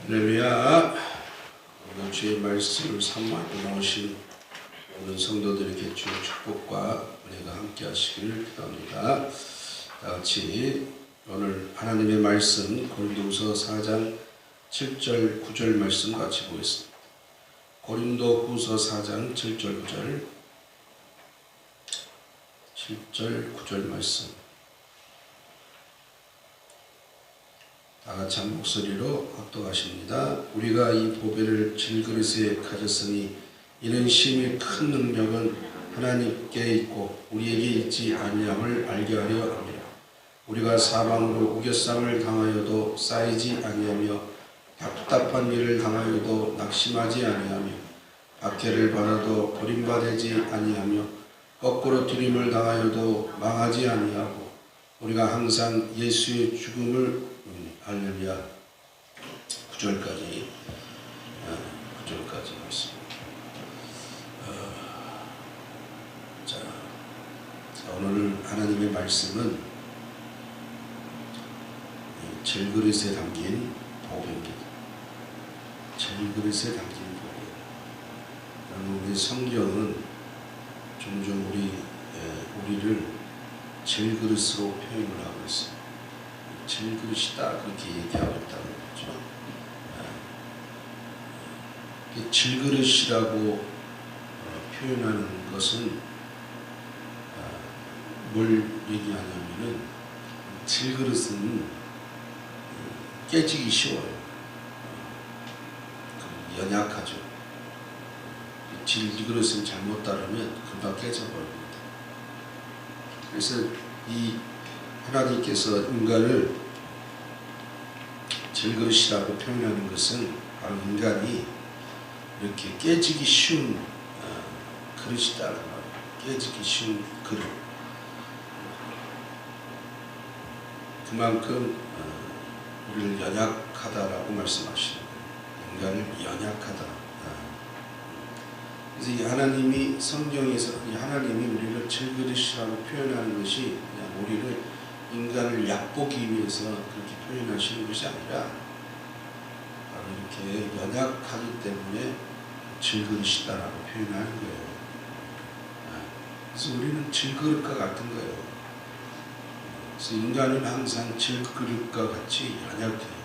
할렐루야. 오늘 주의 말씀을 사모하고 나오신 모든 성도들에게 주의 축복과 은혜가 함께 하시기를 기도합니다. 다같이 오늘 하나님의 말씀 고린도후서 4장 7절 9절 말씀 같이 보겠습니다. 고린도후서 4장 7절 9절 7절 9절 말씀 다같이 한 목소리로 합독하십니다. 우리가 이 보배를 질그릇에 가졌으니 이는 심히 큰 능력은 하나님께 있고 우리에게 있지 아니함을 알게 하려 함이라. 우리가 사방으로 우겨쌈을 당하여도 쌓이지 아니하며 답답한 일을 당하여도 낙심하지 아니하며 박해를 받아도 버림받지 아니하며 거꾸로 들임을 당하여도 망하지 아니하고 우리가 항상 예수의 죽음을 할렐루야 9절까지 말씀. 자, 오늘 하나님의 말씀은 질그릇에 담긴 보배입니다. 질그릇에 담긴 보배. 우리 성경은 종종 우리를 질그릇으로 표현을 하고 있습니다. 질그릇이다 그렇게 얘기하고 있다는 거죠. 질그릇이라고 표현하는 것은 뭘 얘기하냐면은 질그릇은 깨지기 쉬워요. 연약하죠. 질그릇은 잘못 따르면 금방 깨져버립니다. 그래서 이 하나님께서 인간을 질그릇이라고 표현하는 것은 바로 인간이 이렇게 깨지기 쉬운 그릇이다라는 말이에요. 깨지기 쉬운 그릇. 그만큼 우리를 연약하다라고 말씀하시는 거예요. 인간을 연약하다. 그래서 이 하나님이 성경에서 하나님이 우리를 질그릇이라고 표현하는 것이 그냥 우리를 인간을 얕보기 위해서 그렇게 표현하시는 것이 아니라 바로 이렇게 연약하기 때문에 질그릇이다라고 표현하는 거예요. 그래서 우리는 질그릇과 같은 거예요. 그래서 인간은 항상 질그릇과 같이 연약해요.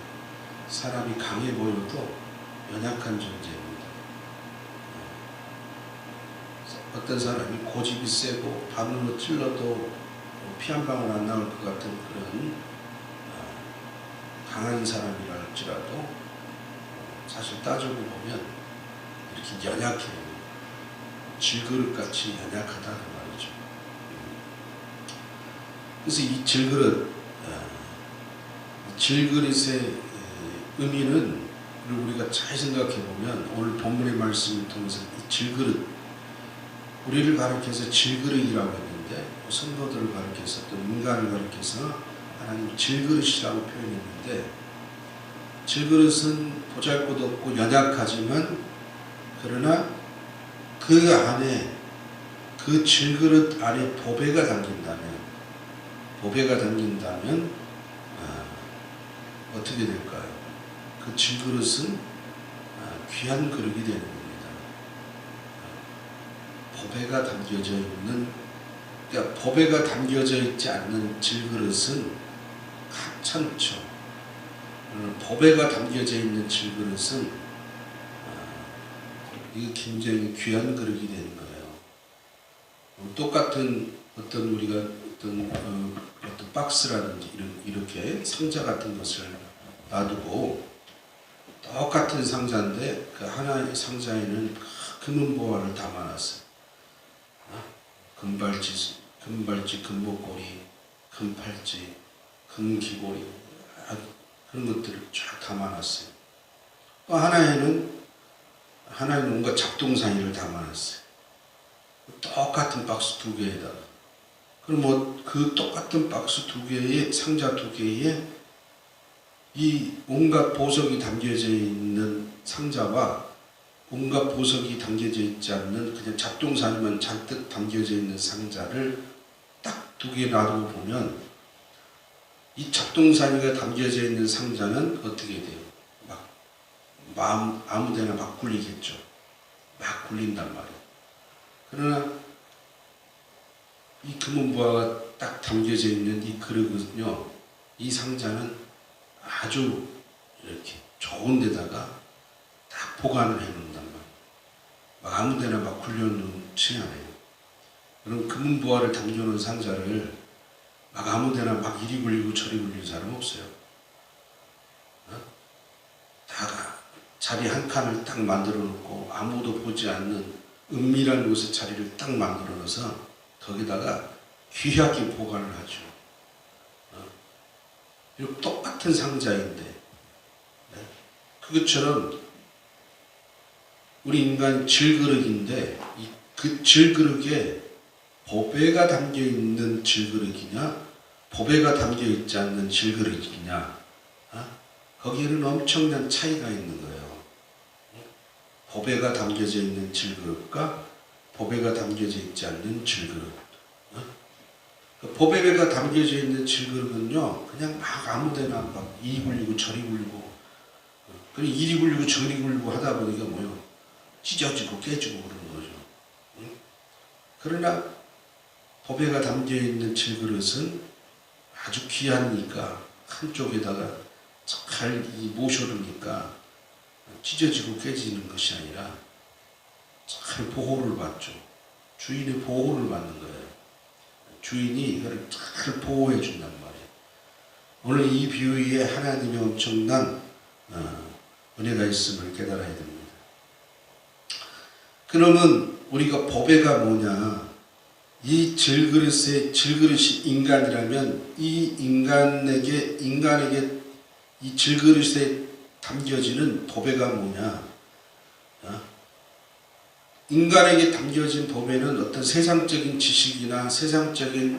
사람이 강해 보여도 연약한 존재입니다. 어떤 사람이 고집이 세고 바늘로 찔러도 피 한 방울 안 나올 것 같은 그런 강한 사람이라 할지라도 사실 따지고 보면 이렇게 연약해요. 질그릇같이 연약하다는 말이죠. 그래서 이 질그릇의 의미는 우리가 잘 생각해 보면 오늘 본문의 말씀을 통해서 이 질그릇 우리를 가리켜서 질그릇이라고 했는데 성도들을 가리켜서 또 인간을 가리켜서 하나님 질그릇이라고 표현했는데 질그릇은 보잘것없고 연약하지만 그러나 그 안에 그 질그릇 안에 보배가 담긴다면 어떻게 될까요? 그 질그릇은 귀한 그릇이 되는 겁니다. 보배가 담겨져 있는 그러니까 보배가 담겨져 있지 않는 질그릇은 하찮죠. 보배가 담겨져 있는 질그릇은 이게 굉장히 귀한 그릇이 되는 거예요. 똑같은 우리가 어떤 박스라든지 이렇게 상자 같은 것을 놔두고 똑같은 상자인데 그 하나의 상자에는 금은 보화를 담아놨어요. 금발찌, 금목걸이, 금팔찌, 금귀걸이 그런 것들을 쫙 담아놨어요. 또 하나에는 뭔가 잡동사니를 담아놨어요. 똑같은 박스 두 개에다가. 그럼 그 똑같은 박스 두 개의 상자 두 개에 이 온갖 보석이 담겨져 있는 상자와 온갖 보석이 담겨져 있지 않는 그냥 잡동사니만 잔뜩 담겨져 있는 상자를 딱 두 개 놔두고 보면 이 잡동사니가 담겨져 있는 상자는 어떻게 돼요? 막 마음 아무데나 막 굴리겠죠. 막 굴린단 말이에요. 그러나 이 금은보화가 딱 담겨져 있는 이 그릇은요, 이 상자는 아주 이렇게 좋은 데다가 딱 보관을 해놓는단 말이에요. 막 아무데나 막 굴려놓지 않아요. 그럼 금은보화를 담겨놓은 상자를 막 아무데나 막 이리 굴리고 저리 굴리는 사람 없어요. 다 자리 한 칸을 딱 만들어 놓고 아무도 보지 않는 은밀한 곳에 자리를 딱 만들어 놓아서 거기다가 귀하게 보관을 하죠. 그리고 똑같은 상자인데, 그것처럼 우리 인간 질그릇인데 그 질그릇에 보배가 담겨 있는 질그릇이냐, 보배가 담겨 있지 않는 질그릇이냐, 거기에는 엄청난 차이가 있는 거예요. 보배가 담겨져 있는 질그릇과 보배가 담겨져 있지 않는 질그릇. 보배가 담겨져 있는 질그릇은요, 그냥 막 아무데나 막 이리 굴리고 저리 굴리고, 그리고 이리 굴리고 저리 굴리고 하다 보니까 뭐요, 찢어지고 깨지고 그러는 거죠. 그러나 보배가 담겨 있는 질그릇은 아주 귀하니까 한쪽에다가 잘 모셔두니까 찢어지고 깨지는 것이 아니라 잘 보호를 받죠. 주인의 보호를 받는 거예요. 주인이 이거를 잘 보호해 준단 말이에요. 오늘 이 비유에 하나님의 엄청난 은혜가 있음을 깨달아야 됩니다. 그러면 우리가 보배가 뭐냐? 이 질그릇이 인간이라면 이 인간에게 이 질그릇에 담겨지는 보배가 뭐냐? 인간에게 담겨진 보배는 어떤 세상적인 지식이나 세상적인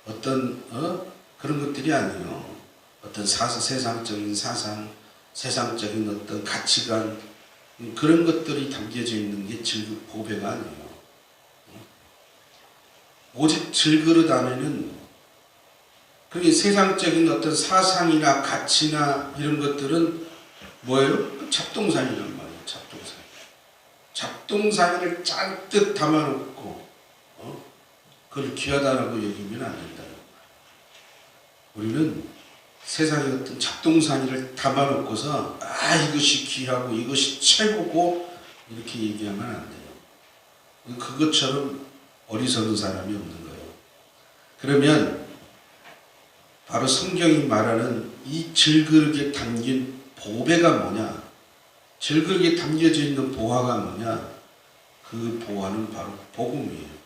어떤 그런 것들이 아니에요. 어떤 세상적인 사상, 세상적인 어떤 가치관, 그런 것들이 담겨져 있는 게 보배가 아니에요. 오직 질그릇 안에는 그게 세상적인 어떤 사상이나 가치나 이런 것들은 뭐예요? 잡동사니란 말이에요. 잡동사니. 잡동사니를 잔뜩 담아놓고 그걸 귀하다라고 여기면 안 된다. 우리는 세상의 어떤 잡동사니를 담아놓고서 이것이 귀하고 이것이 최고고 이렇게 얘기하면 안 돼요. 그것처럼 어리석은 사람이 없는 거예요. 그러면 바로 성경이 말하는 이 질그릇에 담긴 보배가 뭐냐? 질그릇에 담겨져 있는 보화가 뭐냐? 그 보화는 바로 복음이에요.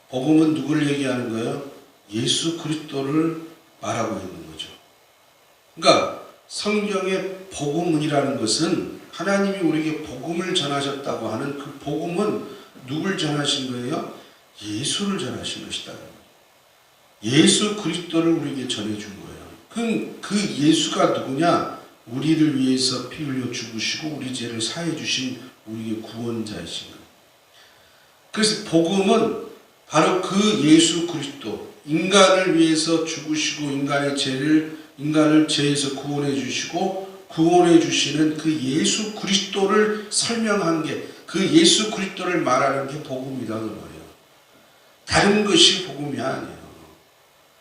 복음은 누구를 얘기하는 거예요? 예수 그리스도를 말하고 있는 거죠. 그러니까 성경의 복음이라는 것은 하나님이 우리에게 복음을 전하셨다고 하는 그 복음은 누굴 전하신 거예요? 예수를 전하신 것이다. 예수 그리스도를 우리에게 전해준 거예요. 그럼 그 예수가 누구냐? 우리를 위해서 피 흘려 죽으시고 우리 죄를 사해 주신 우리의 구원자이신 거예요. 그래서 복음은 바로 그 예수 그리스도, 인간을 위해서 죽으시고 인간을 죄에서 구원해 주시고 구원해 주시는 그 예수 그리스도를 설명한 게, 그 예수 그리스도를 말하는 게 복음이다 그 말이에요. 다른 것이 복음이 아니에요.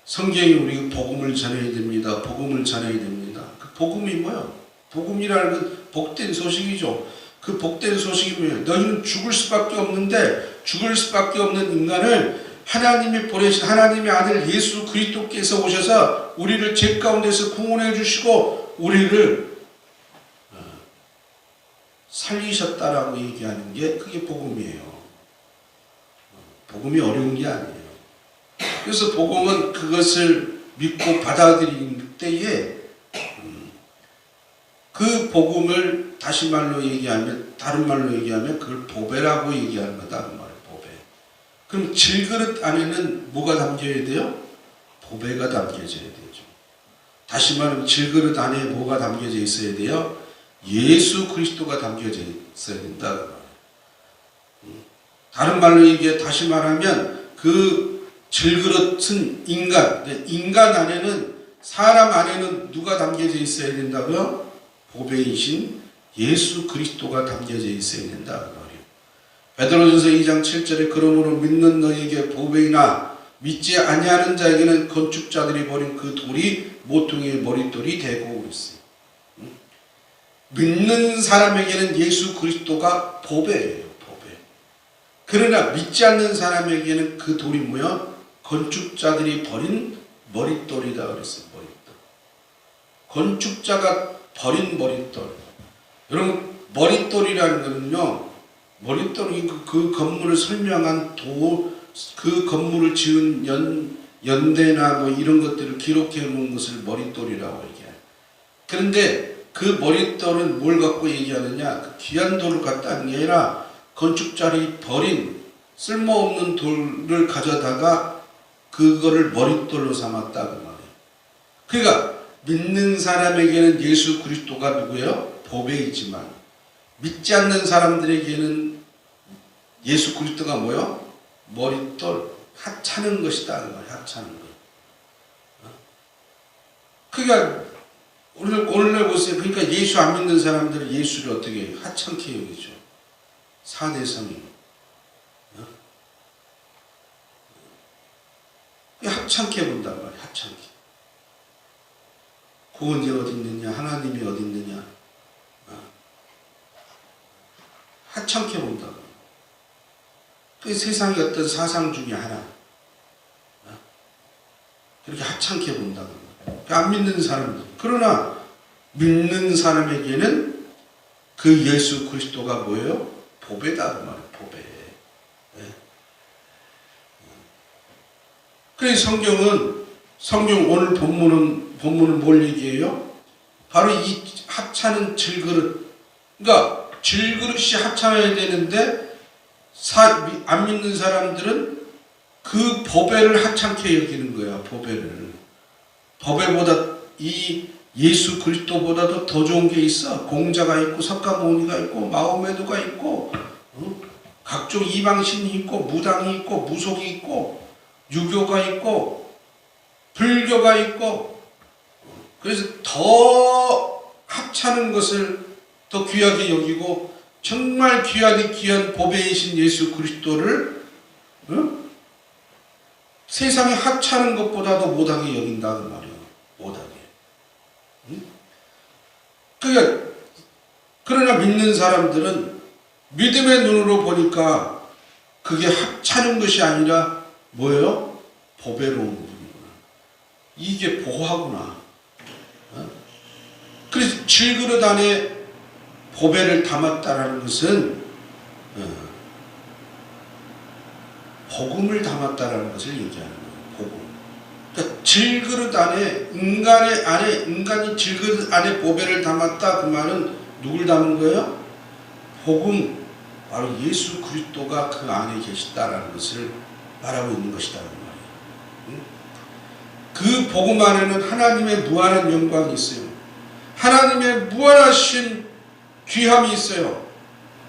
성경이 우리 복음을 전해야 됩니다. 복음을 전해야 됩니다. 그 복음이 뭐예요? 복음이라는 건 복된 소식이죠. 그 복된 소식이 뭐예요? 너희는 죽을 수밖에 없는데 죽을 수밖에 없는 인간을 하나님이 보내신 하나님의 아들 예수 그리스도께서 오셔서 우리를 죄 가운데서 구원해 주시고 우리를 살리셨다라고 얘기하는 게 그게 복음이에요. 복음이 어려운 게 아니에요. 그래서 복음은 그것을 믿고 받아들이는 때에 그 복음을 다른 말로 얘기하면 그걸 보배라고 얘기하는 거다 그 말이에요. 보배. 그럼 질그릇 안에는 뭐가 담겨야 돼요? 보배가 담겨져야 되죠. 다시 말하면 질그릇 안에 뭐가 담겨져 있어야 돼요? 예수 그리스도가 담겨져 있어야 된다 그 말이에요. 다른 말로 다시 말하면 그 질그릇은 인간 안에는, 사람 안에는 누가 담겨져 있어야 된다고요? 보배이신 예수 그리스도가 담겨져 있어야 된다 그 말이에요. 베드로전서 2장 7절에 그러므로 믿는 너희에게 보배이나 믿지 아니하는 자에게는 건축자들이 버린 그 돌이 모퉁이의 머릿돌이 되고 있어요. 믿는 사람에게는 예수 그리스도가 보배예요. 보배. 그러나 믿지 않는 사람에게는 그 돌이 뭐야? 건축자들이 버린 머릿돌이다 그랬어요. 머릿돌. 건축자가 버린 머릿돌. 여러분 머릿돌이라는 것은요, 머릿돌이 그 건물을 설명한 그 건물을 지은 연대나 뭐 이런 것들을 기록해 놓은 것을 머릿돌이라고 얘기해요. 그런데 그 머릿돌은 뭘 갖고 얘기하느냐? 그 귀한 돌을 갖다 하는 게 아니라 건축자들이 버린 쓸모없는 돌을 가져다가 그거를 머릿돌로 삼았다 그 말이에요. 그러니까 믿는 사람에게는 예수 그리스도가 누구예요? 보배이지만 믿지 않는 사람들에게는 예수 그리스도가 뭐예요? 머릿돌, 하찮은 것이다 그 말이에요. 하찮은 것. 그러니까 오늘날 보세요. 그러니까 예수 안 믿는 사람들은 예수를 어떻게 하찮게 여기죠. 사대성이. 하찮게 본단 말이에요. 하찮게. 구원이 어디 있느냐? 하나님이 어디 있느냐? 하찮게 본다. 그 세상의 어떤 사상 중에 하나. 그렇게 하찮게 본다. 안 믿는 사람들. 그러나 믿는 사람에게는 그 예수 그리스도가 뭐예요? 보배다 그 말이에요. 보배. 그래서 성경 오늘 본문은 뭘 얘기해요? 바로 이 하찮은 질그릇. 그러니까 질그릇이 하찮아야 되는데 안 믿는 사람들은 그 보배를 하찮게 여기는 거야. 보배보다 이 예수 그리스도보다도 더 좋은 게 있어. 공자가 있고 석가모니가 있고 마호메도가 있고 각종 이방신이 있고 무당이 있고 무속이 있고 유교가 있고 불교가 있고, 그래서 더 하찮은 것을 더 귀하게 여기고 정말 귀한 보배이신 예수 그리스도를 세상에 하찮은 것보다도 못하게 여긴다는 말이에요. 못하게. 그러나 믿는 사람들은 믿음의 눈으로 보니까 그게 하찮은 것이 아니라 뭐예요? 보배로운 부분이구나. 이게 보화구나. 그래서 질그릇 안에 보배를 담았다라는 것은 복음을 담았다라는 것을 얘기하는 거예요. 복음. 그러니까 질그릇 안에 인간이 질그릇 안에 보배를 담았다. 그 말은 누굴 담은 거예요? 복음. 바로 예수 그리스도가 그 안에 계시다라는 것을 말하고 있는 것이다. 그 복음 안에는 하나님의 무한한 영광이 있어요. 하나님의 무한하신 귀함이 있어요.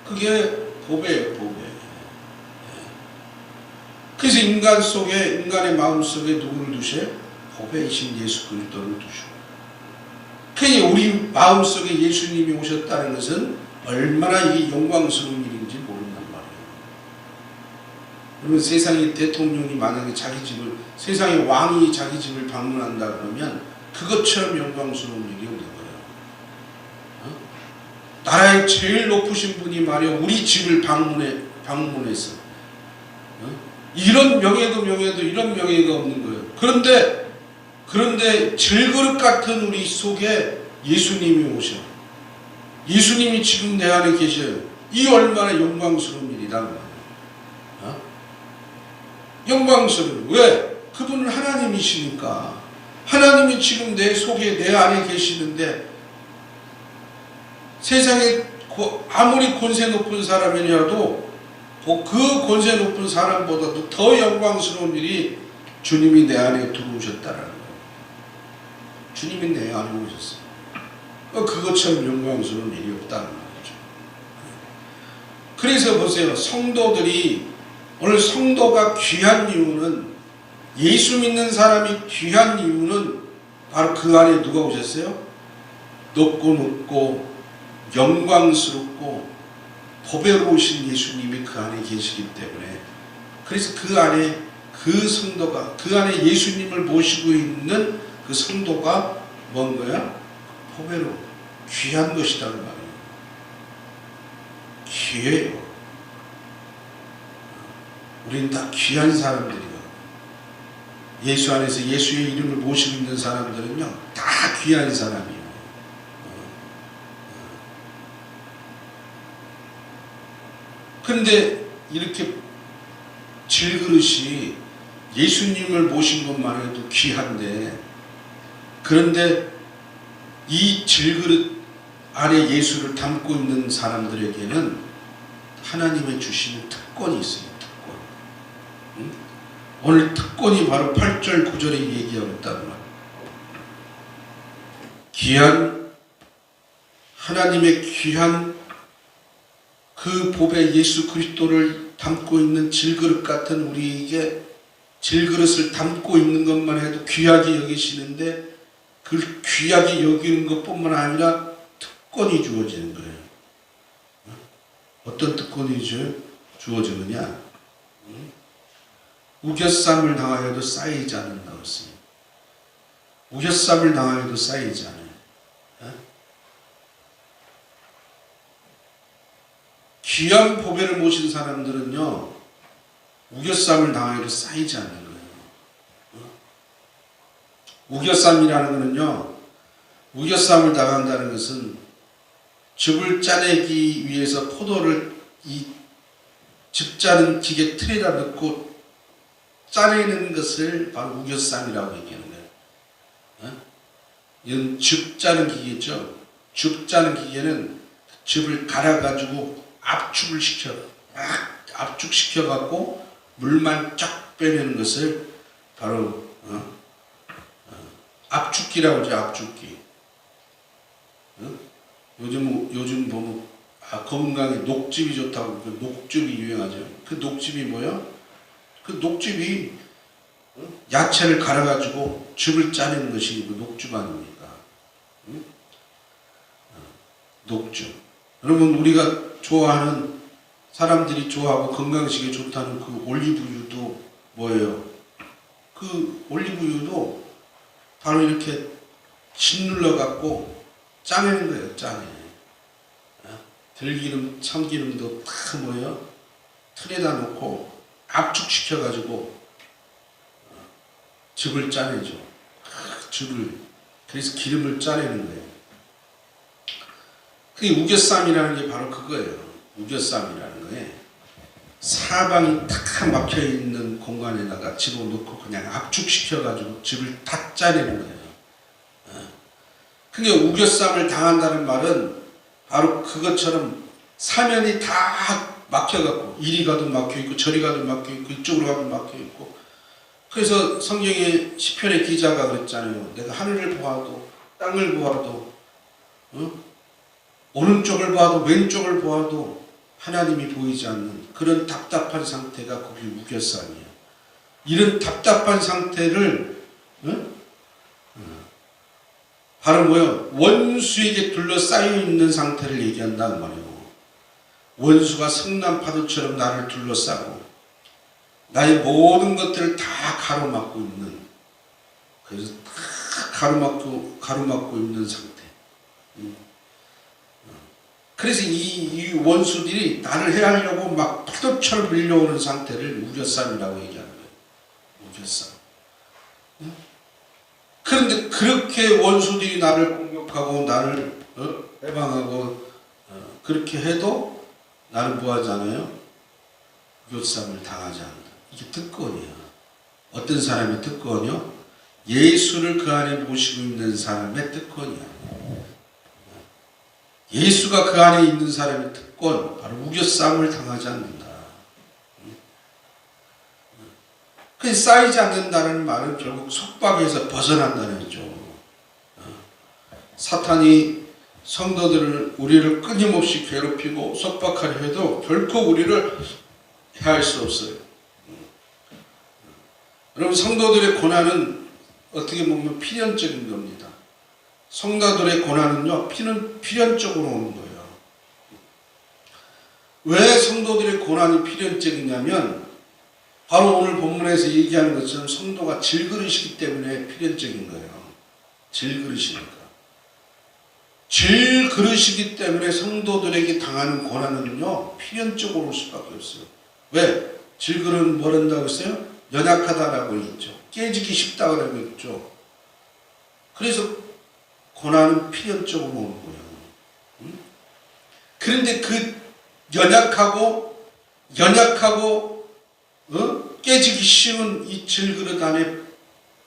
그게 보배예요. 보배. 그래서 인간의 마음 속에 누구를 두셔요? 보배이신 예수 그리스도를 두시고. 그러니 우리 마음 속에 예수님이 오셨다는 것은 얼마나 이게 영광스러운 일인지 모른단 말이에요. 그러면 세상의 대통령이 만약에 세상의 왕이 자기 집을 방문한다 그러면 그것처럼 영광스러운 일이 없는 거예요. 나라의 제일 높으신 분이 말이야 우리 집을 방문해서 이런 명예도 이런 명예가 없는 거예요. 그런데 질그릇 같은 우리 속에 예수님이 오셔. 예수님이 지금 내 안에 계셔요. 이 얼마나 영광스러운 일이다. 영광스러운. 왜? 그분은 하나님이시니까. 하나님이 지금 내 속에 내 안에 계시는데 세상에 아무리 권세 높은 사람이라도 그 권세 높은 사람보다도 더 영광스러운 일이 주님이 내 안에 들어오셨다라는 거예요. 주님이 내 안에 오셨어요. 그것처럼 영광스러운 일이 없다는 말이죠. 그래서 보세요. 오늘 성도가 귀한 이유는, 예수 믿는 사람이 귀한 이유는 바로 그 안에 누가 오셨어요? 높고 영광스럽고 보배로우신 예수님이 그 안에 계시기 때문에, 그래서 그 안에 그 성도가, 그 안에 예수님을 모시고 있는 그 성도가 뭔 거야? 보배로 귀한 것이라는 말이에요. 귀해요. 우리는 다 귀한 사람들이거든요. 예수 안에서 예수의 이름을 모시고 있는 사람들은요, 다 귀한 사람이에요. 그런데 이렇게 질그릇이 예수님을 모신 것만 해도 귀한데, 그런데 이 질그릇 안에 예수를 담고 있는 사람들에게는 하나님의 주시는 특권이 있어요. 특권. 응? 오늘 특권이 바로 8절 9절에 얘기하고 있다는 말. 귀한, 하나님의 귀한 그 보배 예수 그리스도를 담고 있는 질그릇 같은 우리에게, 질그릇을 담고 있는 것만 해도 귀하게 여기시는데, 그 귀하게 여기는 것뿐만 아니라 특권이 주어지는 거예요. 어떤 특권이 주어지느냐? 우겨쌈을 당하여도 쌓이지 않는다고 했습니다. 우겨쌈을 당하여도 쌓이지 않아요. 귀한 보배를 모신 사람들은요, 우겨쌈을 당하여도 쌓이지 않는 거예요. 우겨쌈이라는 거는요, 우겨쌈을 당한다는 것은 즙을 짜내기 위해서 포도를 이 즙 짜는 기계 틀에다 넣고 짜내는 것을 바로 우겨쌈이라고 얘기하는 거예요. 이건 즙 짜는 기계죠. 즙 짜는 기계는 즙을 갈아가지고 압축을 압축시켜갖고 물만 쫙 빼내는 것을 바로 압축기라고 하죠. 압축기. 요즘 보면 건강에 녹즙이 좋다고, 그 녹즙이 유행하죠. 그 녹즙이 뭐야? 그 녹즙이 야채를 갈아가지고 즙을 짜내는 것이 그 녹즙 아닙니까? 녹즙. 여러분, 우리가 좋아하는, 사람들이 좋아하고 건강식에 좋다는 그 올리브유도 뭐예요? 그 올리브유도 바로 이렇게 짓눌러 갖고 짜내는 거예요. 짜내. 들기름, 참기름도 다 뭐예요? 틀에다 놓고 압축시켜 가지고 즙을 짜내죠. 즙을, 그래서 기름을 짜내는 거예요. 그게 우겨쌈이라는 게 바로 그거예요. 우겨쌈이라는 거에 사방이 탁 막혀 있는 공간에다가 집어넣고 그냥 압축시켜 가지고 즙을 다 짜내는 거예요. 그게 우겨쌈을 당한다는 말은 바로 그것처럼 사면이 다 막혀갖고, 이리 가도 막혀있고 저리 가도 막혀있고 이쪽으로 가도 막혀있고. 그래서 성경의 시편의 기자가 그랬잖아요. 내가 하늘을 보아도 땅을 보아도 오른쪽을 보아도 왼쪽을 보아도 하나님이 보이지 않는 그런 답답한 상태가 거기 우겨쌈이에요. 이런 답답한 상태를 바로 뭐요? 원수에게 둘러싸여 있는 상태를 얘기한다는 말이에요. 원수가 성난 파도처럼 나를 둘러싸고 나의 모든 것들을 다 가로막고 있는, 그래서 다 가로막고 있는 상태. 그래서 이 원수들이 나를 해하려고 막 파도처럼 밀려오는 상태를 우겨쌈이라고 얘기하는 거예요. 우겨쌈. 그런데 그렇게 원수들이 나를 공격하고 나를 해방하고 그렇게 해도 나는 뭐하지 않아요? 우겨쌈을 당하지 않는다. 이게 특권이야. 어떤 사람의 특권이요? 예수를 그 안에 모시고 있는 사람의 특권이야. 예수가 그 안에 있는 사람의 특권, 바로 우겨쌈을 당하지 않는다. 그 쌓이지 않는다는 말은 결국 속박에서 벗어난다는 거죠. 사탄이 성도들을, 우리를 끊임없이 괴롭히고 속박하려 해도 결코 우리를 해할 수 없어요. 여러분, 성도들의 고난은 어떻게 보면 필연적인 겁니다. 성도들의 고난은요, 필연적으로 오는 거예요. 왜 성도들의 고난이 필연적이냐면 바로 오늘 본문에서 얘기하는 것처럼 성도가 질그릇이기 때문에 필연적인 거예요. 질그릇이니까. 질그릇이기 때문에 성도들에게 당하는 고난은요 필연적으로 올 수밖에 없어요. 왜? 질그릇은 뭘 한다고 했어요? 연약하다라고 했죠. 깨지기 쉽다고 했죠. 그래서 고난은 필연적으로 오는 거예요. 그런데 그 연약하고 깨지기 쉬운 이 질그릇 안에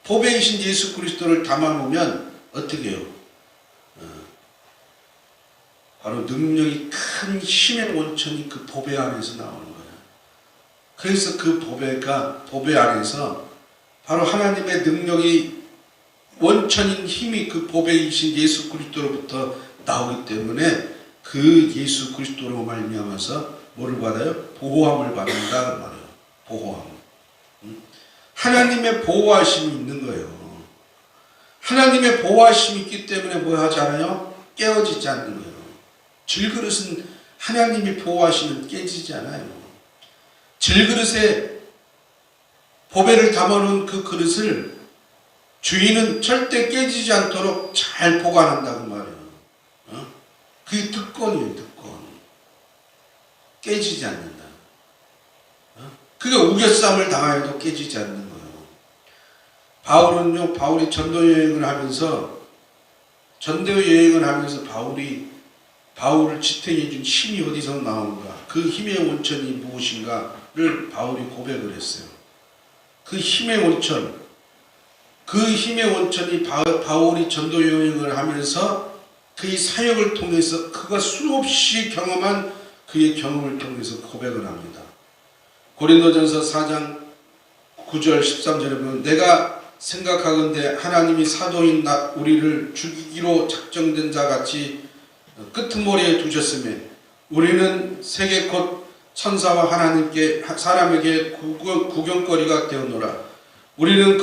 보배이신 예수 그리스도를 담아놓으면 어떻게 해요? 바로 능력이 큰 힘의 원천이 그 보배 안에서 나오는 거예요. 그래서 그 보배 안에서 바로 하나님의 능력이 원천인 힘이 그 보배이신 예수 그리스도로부터 나오기 때문에 그 예수 그리스도로 말미암아서 뭐를 받아요? 보호함을 받는다는 말이에요. 보호함. 하나님의 보호하심이 있는 거예요. 하나님의 보호하심이 있기 때문에 뭐 하지 않아요? 깨어지지 않는 거예요. 질그릇은 하나님이 보호하시면 깨지지 않아요. 질그릇에 보배를 담아놓은 그 그릇을 주인은 절대 깨지지 않도록 잘 보관한다고 말이에요. 그게 특권이에요, 특권. 깨지지 않는다. 그게 우겨쌈을 당하여도 깨지지 않는 거예요. 바울이 전도 여행을 하면서 바울을 지탱해 준 힘이 어디서 나오는가? 그 힘의 원천이 무엇인가를 바울이 고백을 했어요. 그 힘의 원천이 바울이 전도 여행을 하면서 그의 사역을 통해서 그가 수없이 경험한 그의 경험을 통해서 고백을 합니다. 고린도전서 4장 9절 13절에 보면 내가 생각하건대 하나님이 사도인 우리를 죽이기로 작정된 자 같이 끄트머리에 두셨으며 우리는 세계 곧 천사와 사람에게 구경거리가 되었노라. 우리는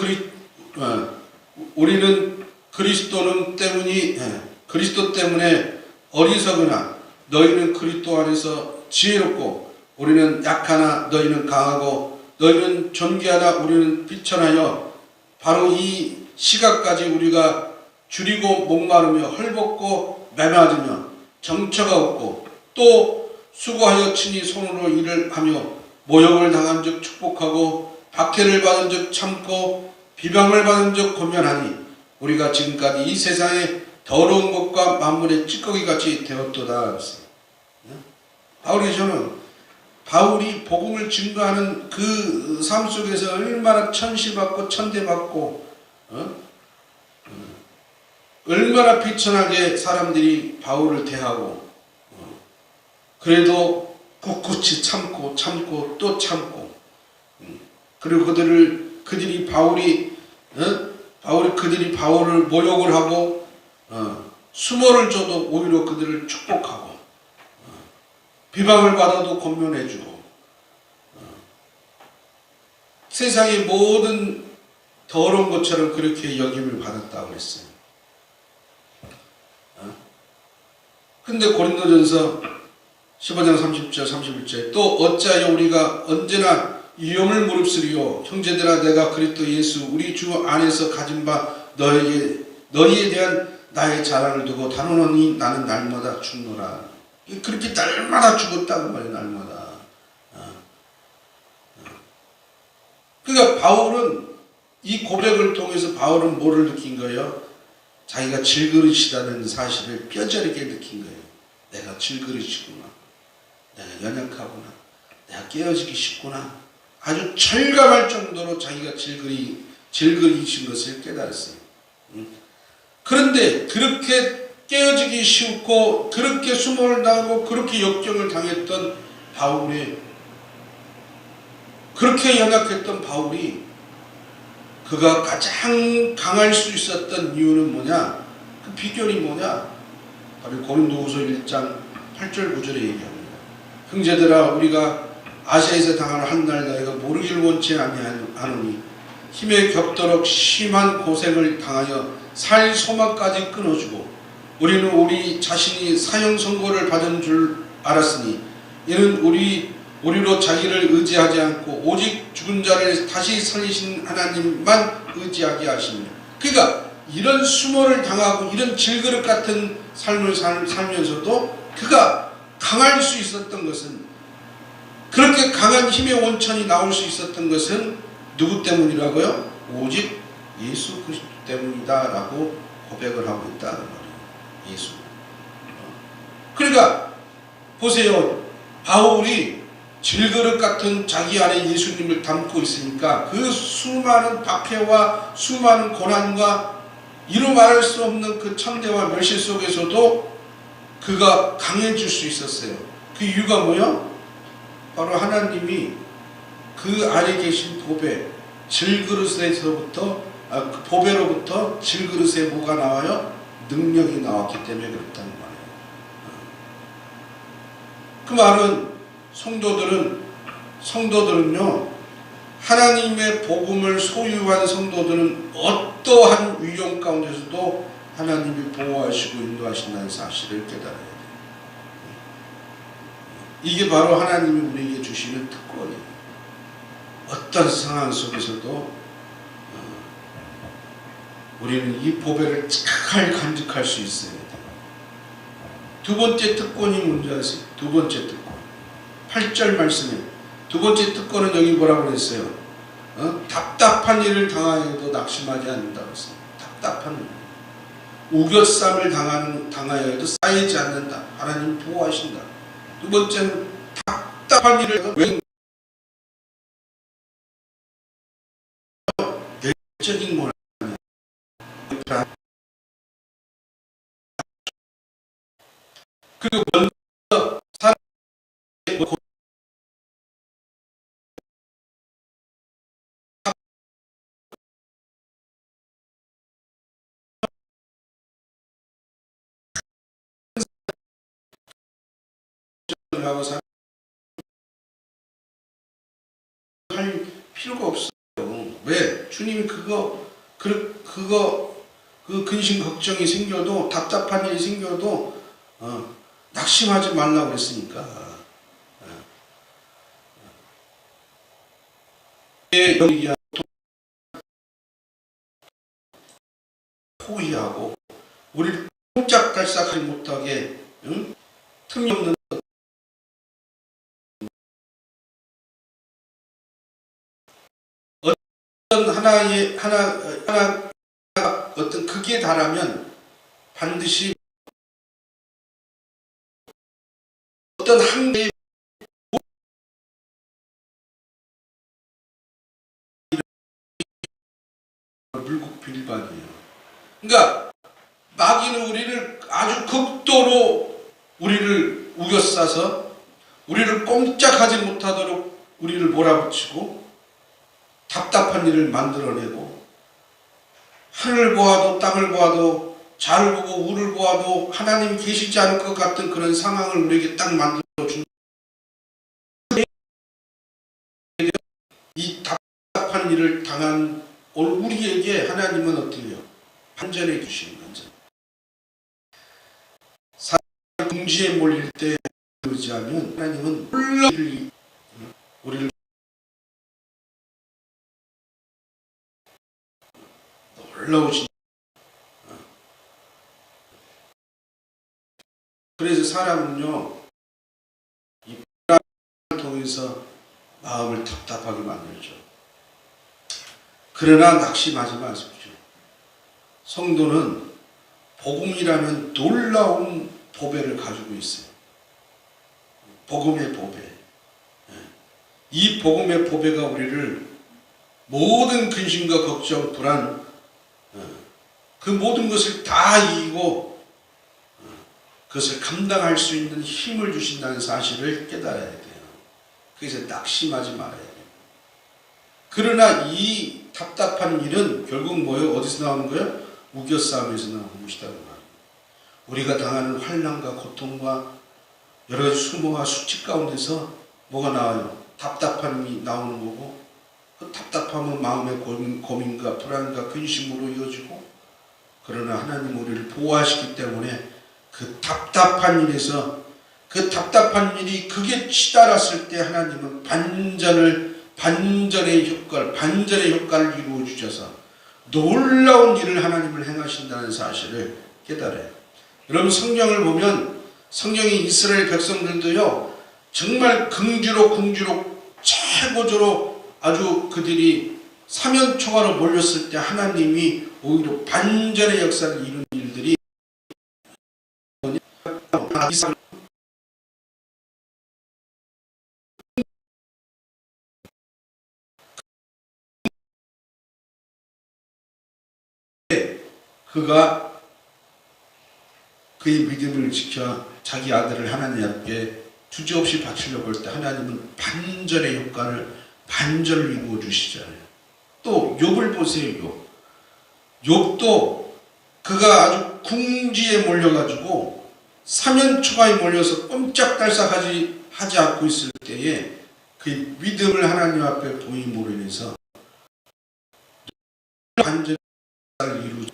그리스도 때문에 어리석으나 너희는 그리스도 안에서 지혜롭고 우리는 약하나 너희는 강하고 너희는 존귀하나 우리는 비천하여 바로 이 시각까지 우리가 줄이고 목마르며 헐벗고 매맞으며 정처가 없고 또 수고하여 친히 손으로 일을 하며 모욕을 당한 즉 축복하고 박해를 받은 즉 참고 비방을 받은 즉 권면하니 우리가 지금까지 이 세상의 더러운 것과 만물의 찌꺼기같이 되었도다. 바울이 복음을 증거하는 그 삶 속에서 얼마나 천시받고 천대받고 얼마나 비천하게 사람들이 바울을 대하고 그래도 꿋꿋이 참고 또 참고 그리고 그들이 바울을 모욕을 하고 수모를 줘도 오히려 그들을 축복하고 비방을 받아도 권면해주고 세상의 모든 더러운 것처럼 그렇게 여김을 받았다고 했어요. 근데 고린도전서 15장 30절 31절에 또 어찌하여 우리가 언제나 위험을 무릅쓰리요 형제들아 내가 그리스도 예수 우리 주 안에서 가진 바 너희에 대한 나의 자랑을 두고 단언하니 나는 날마다 죽노라. 그렇게 날마다 죽었다고 말이에요. 날마다. 그러니까 바울은 이 고백을 통해서 바울은 뭐를 느낀 거예요? 자기가 질그릇이라는 사실을 뼈저리게 느낀 거예요. 내가 질그릇이구나. 내가 연약하구나. 내가 깨어지기 쉽구나. 아주 철감할 정도로 자기가 질그릇이신 것을 깨달았어요. 그런데 그렇게 깨어지기 쉽고 그렇게 수모를 당하고 그렇게 역경을 당했던 그렇게 연약했던 바울이 그가 가장 강할 수 있었던 이유는 뭐냐? 그 비결이 뭐냐? 바로 고린도후서 1장 8절 9절에 얘기합니다. 형제들아 우리가 아시아에서 당하는 한 날 너희가 모르길 원치 아니하노니 힘에 겹도록 심한 고생을 당하여 살 소망까지 끊어주고 우리는 우리 자신이 사형 선고를 받은 줄 알았으니 이는 우리로 자기를 의지하지 않고 오직 죽은 자를 다시 살리신 하나님만 의지하게 하십니다. 그러니까 이런 수모를 당하고 이런 질그릇 같은 삶을 살면서도 그가 강할 수 있었던 것은, 그렇게 강한 힘의 원천이 나올 수 있었던 것은 누구 때문이라고요? 오직 예수 그리스도 때문이다 라고 고백을 하고 있다는 말이에요. 예수. 그러니까 보세요. 바울이 질그릇 같은 자기 안에 예수님을 담고 있으니까 그 수많은 박해와 수많은 고난과 이루 말할 수 없는 그 천대와 멸시 속에서도 그가 강해질 수 있었어요. 그 이유가 뭐요? 바로 하나님이 그 안에 계신 보배, 질그릇에서부터 그 보배로부터 질그릇에 뭐가 나와요? 능력이 나왔기 때문에 그렇다는 말이에요. 그 말은 성도들은요, 하나님의 복음을 소유한 성도들은 어떠한 위험 가운데서도 하나님이 보호하시고 인도하신다는 사실을 깨달아야 돼요. 이게 바로 하나님이 우리에게 주시는 특권이에요. 어떤 상황 속에서도 우리는 이 보배를 잘 간직할 수 있어야 돼요. 두 번째 특권이 뭔지 아세요? 두 번째 특권. 8절 말씀에 두 번째 특권은 여기 뭐라고 그랬어요? 답답한 일을 당하여도 낙심하지 않는다고 했어요. 답답한 일. 우겨쌈을 당하여도 쌓이지 않는다. 하나님 보호하신다. 두 번째는 답답한 일을 왜 내적인 걸 그리고 먼저 사람의 하고 할 필요가 없어요. 왜? 주님이 그 근심 걱정이 생겨도, 답답한 일이 생겨도 낙심하지 말라고 그랬으니까. 포기하고 우리를 꼼짝달싹하지 못하게 틈이 없는 어떤 하나 어떤 극에 달하면 반드시 어떤 한계에 물국빌반이에요. 그러니까 마귀는 우리를 아주 극도로 우리를 우겨싸서 우리를 꼼짝하지 못하도록 우리를 몰아붙이고 답답한 일을 만들어내고, 하늘을 보아도 땅을 보아도 자를 보고 우를 보아도 하나님이 계시지 않을 것 같은 그런 상황을 우리에게 딱 만들어준, 이 답답한 일을 당한 우리에게 하나님은 어떻게 해요? 반전해 주시는 거죠. 사람 궁지에 몰릴 때 의지하면 하나님은 물론 우리를 놀라우신. 그래서 사람은요, 이 불안을 통해서 마음을 답답하게 만들죠. 그러나 낙심하지 마십시오. 성도는 복음이라는 놀라운 보배를 가지고 있어요. 복음의 보배. 이 복음의 보배가 우리를 모든 근심과 걱정, 불안, 그 모든 것을 다 이기고 그것을 감당할 수 있는 힘을 주신다는 사실을 깨달아야 돼요. 그래서 낙심하지 말아야 돼요. 그러나 이 답답한 일은 결국 뭐예요? 어디서 나오는 거예요? 우겨싸움에서 나오는 것이다. 우리가 당하는 환난과 고통과 여러 가지 수모와 수치 가운데서 뭐가 나와요? 답답함이 나오는 거고, 그 답답함은 마음의 고민과 불안과 근심으로 이어지고, 그러나 하나님 우리를 보호하시기 때문에 그 답답한 일에서 그 답답한 일이 극에 치달았을 때 하나님은 반전의 효과를 이루어 주셔서 놀라운 일을 하나님을 행하신다는 사실을 깨달아요. 여러분, 성경을 보면 성경의 이스라엘 백성들도요, 정말 긍지로 최고조로 아주 그들이 사면초가로 몰렸을 때 하나님이 오히려 반전의 역사를 이룬 일들이 그가 그의 믿음을 지켜 자기 아들을 하나님 앞에 주저없이 바치려고 할 때 하나님은 반전의 반전을 이루어 주시잖아요. 또 욥을 보세요. 욥도 그가 아주 궁지에 몰려가지고 사면초가에 몰려서 하지 않고 있을 때에 그의 믿음을 하나님 앞에 보임으로 인해서 반전을 이루어